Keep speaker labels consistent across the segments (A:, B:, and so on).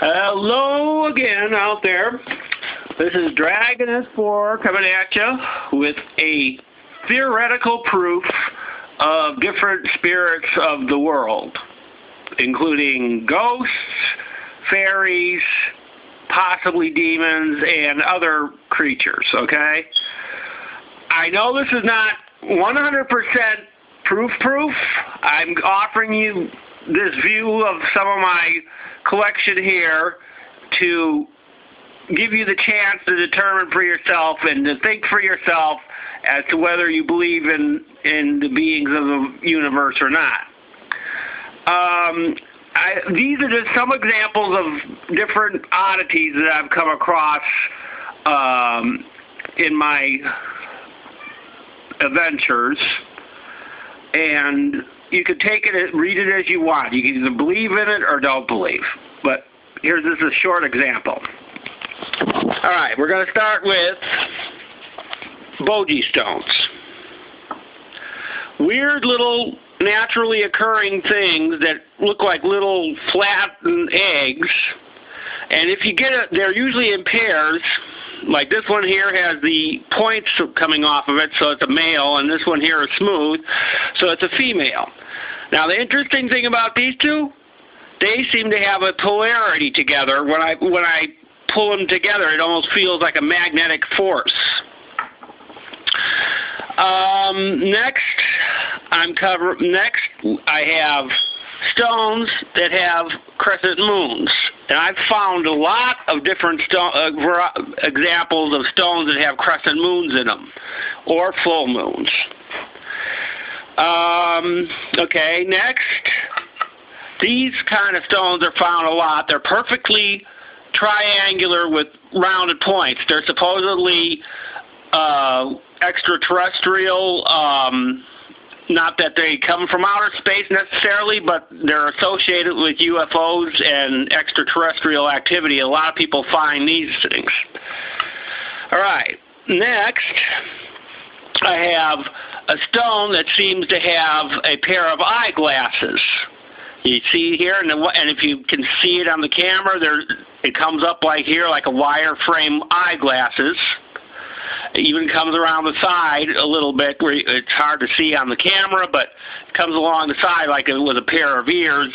A: Hello again out there. This is Dragon S4 coming at you with a theoretical proof of different spirits of the world, including ghosts, fairies, possibly demons, and other creatures, okay? I know this is not 100% proof. I'm offering you this view of some of my collection here to give you the chance to determine for yourself and to think for yourself as to whether you believe in the beings of the universe or not. These are just some examples of different oddities that I've come across in my adventures, and you can take it, read it as you want. You can either believe in it or don't believe. But here's just a short example. All right, we're going to start with Bogie stones. Weird little naturally occurring things that look like little flattened eggs. And if you get it, they're usually in pairs. Like this one here has the points coming off of it, so it's a male, and this one here is smooth, so it's a female. Now the interesting thing about these two, they seem to have a polarity together. When I pull them together, it almost feels like a magnetic force. Next, I have stones that have crescent moons, and I've found a lot of different examples of stones that have crescent moons in them, or full moons. Okay, next, these kind of stones are found a lot. They're perfectly triangular with rounded points. They're supposedly extraterrestrial, not that they come from outer space necessarily, but they're associated with UFOs and extraterrestrial activity. A lot of people find these things. All right, next, I have a stone that seems to have a pair of eyeglasses. You see here, and if you can see it on the camera, it comes up like here, like a wireframe eyeglasses. It even comes around the side a little bit where it's hard to see on the camera, but it comes along the side like with a pair of ears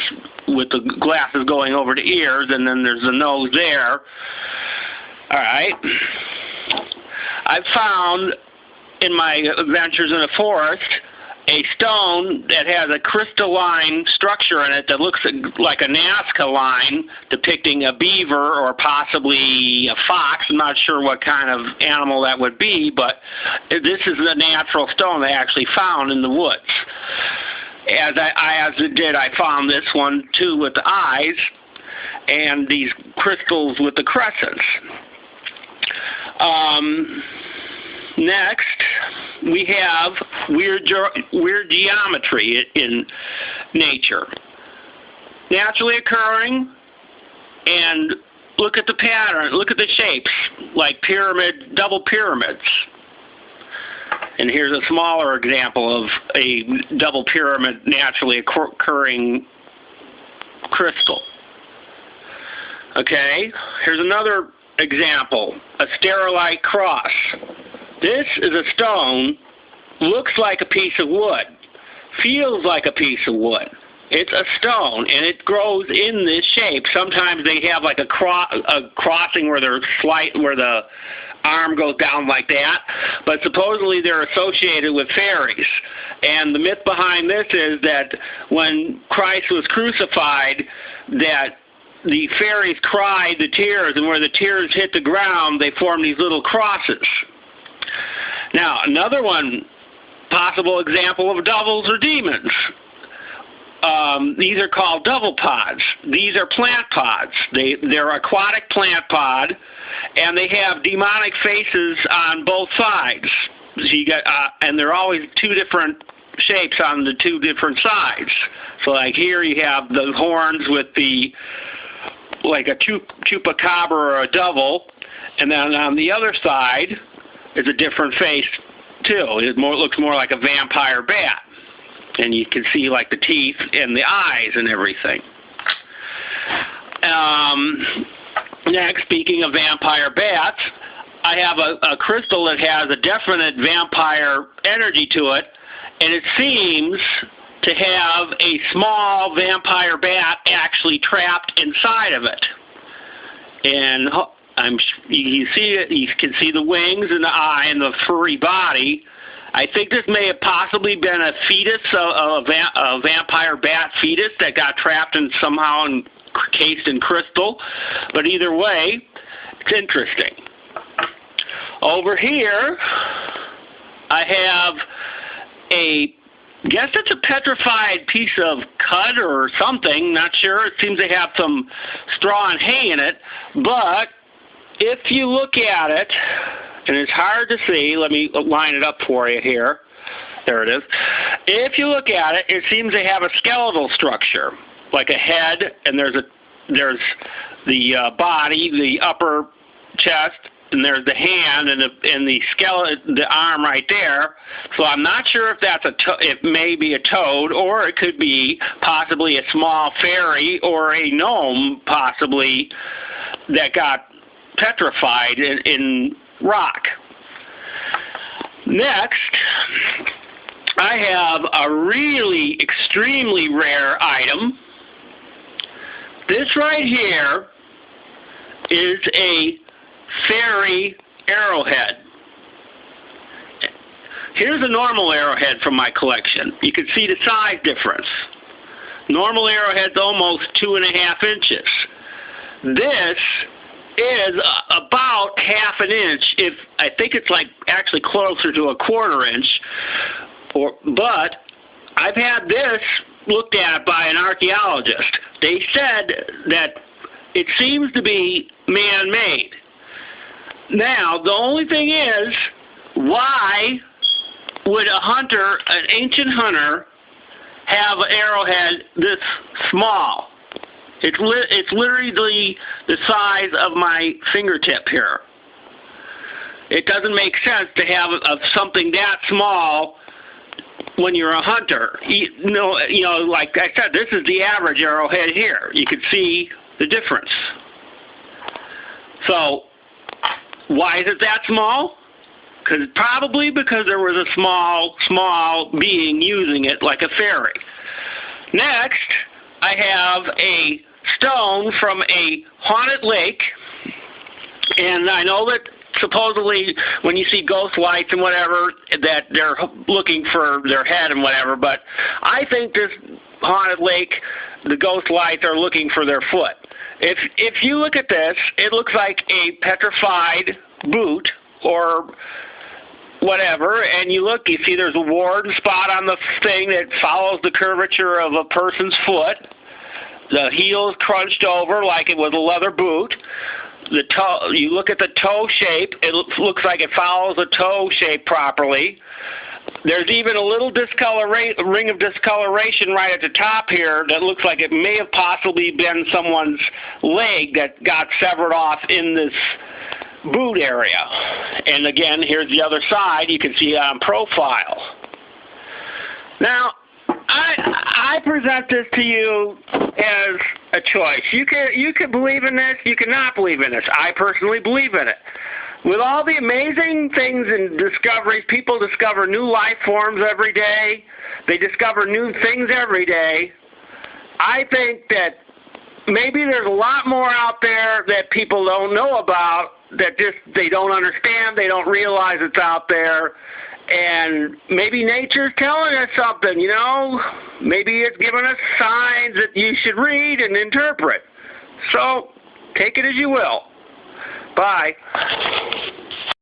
A: with the glasses going over the ears, and then there's the nose there. All right. I've found in my adventures in the forest a stone that has a crystalline structure in it that looks like a Nazca line depicting a beaver or possibly a fox. I'm not sure what kind of animal that would be, but this is a natural stone I actually found in the woods. I found this one too with the eyes and these crystals with the crescents. Next, we have weird geometry in nature. Naturally occurring, and look at the pattern, look at the shapes, like double pyramids. And here's a smaller example of a double pyramid naturally occurring crystal. Okay, here's another example, a sterilite cross. This is a stone, looks like a piece of wood, feels like a piece of wood. It's a stone, and it grows in this shape. Sometimes they have like a crossing where where the arm goes down like that, but supposedly they're associated with fairies. And the myth behind this is that when Christ was crucified, that the fairies cried the tears, and where the tears hit the ground, they formed these little crosses. Now, another possible example of devils or demons. These are called devil pods. These are plant pods. They're aquatic plant pod, and they have demonic faces on both sides. So you got, and they're always two different shapes on the two different sides. So like here you have the horns with like a chupacabra or a devil, and then on the other side is a different face too. It looks more like a vampire bat, and you can see like the teeth and the eyes and everything. Next, speaking of vampire bats, I have a crystal that has a definite vampire energy to it, and it seems to have a small vampire bat actually trapped inside of it. And you see it, you can see the wings and the eye and the furry body. I think this may have possibly been a fetus, a vampire bat fetus that got trapped and somehow encased in crystal. But either way, it's interesting. Over here, I have guess it's a petrified piece of cud or something, not sure. It seems to have some straw and hay in it. But if you look at it, and it's hard to see, let me line it up for you here. There it is. If you look at it, it seems to have a skeletal structure, like a head, and there's the body, the upper chest, and there's the hand and the skeleton, the arm right there. So I'm not sure if that's it may be a toad, or it could be possibly a small fairy or a gnome, possibly, that got petrified in rock. Next, I have a really extremely rare item. This right here is a fairy arrowhead. Here's a normal arrowhead from my collection. You can see the size difference. Normal arrowhead's almost 2.5 inches. This is about 1/2 inch. I think it's like actually closer to 1/4 inch. But I've had this looked at by an archaeologist. They said that it seems to be man-made. Now, the only thing is, why would an ancient hunter, have an arrowhead this small? It's literally the size of my fingertip here. It doesn't make sense to have something that small when you're a hunter. You know, like I said, this is the average arrowhead here. You can see the difference. So, why is it that small? Probably because there was a small being using it like a fairy. Next, I have a stone from a haunted lake, and I know that supposedly when you see ghost lights and whatever, that they're looking for their head and whatever, but I think this haunted lake, the ghost lights are looking for their foot. If you look at this, it looks like a petrified boot or whatever, and you see there's a worn spot on the thing that follows the curvature of a person's foot. The heel's crunched over like it was a leather boot. The toe, you look at the toe shape, it looks like it follows the toe shape properly. There's even a little ring of discoloration right at the top here that looks like it may have possibly been someone's leg that got severed off in this boot area. And again, here's the other side. You can see it on profile. Now, I present this to you as a choice. You can believe in this. You cannot believe in this. I personally believe in it. With all the amazing things and discoveries, people discover new life forms every day. They discover new things every day. I think that maybe there's a lot more out there that people don't know about, that they don't understand, they don't realize it's out there. And maybe nature's telling us something, you know? Maybe it's giving us signs that you should read and interpret. So, take it as you will. Bye.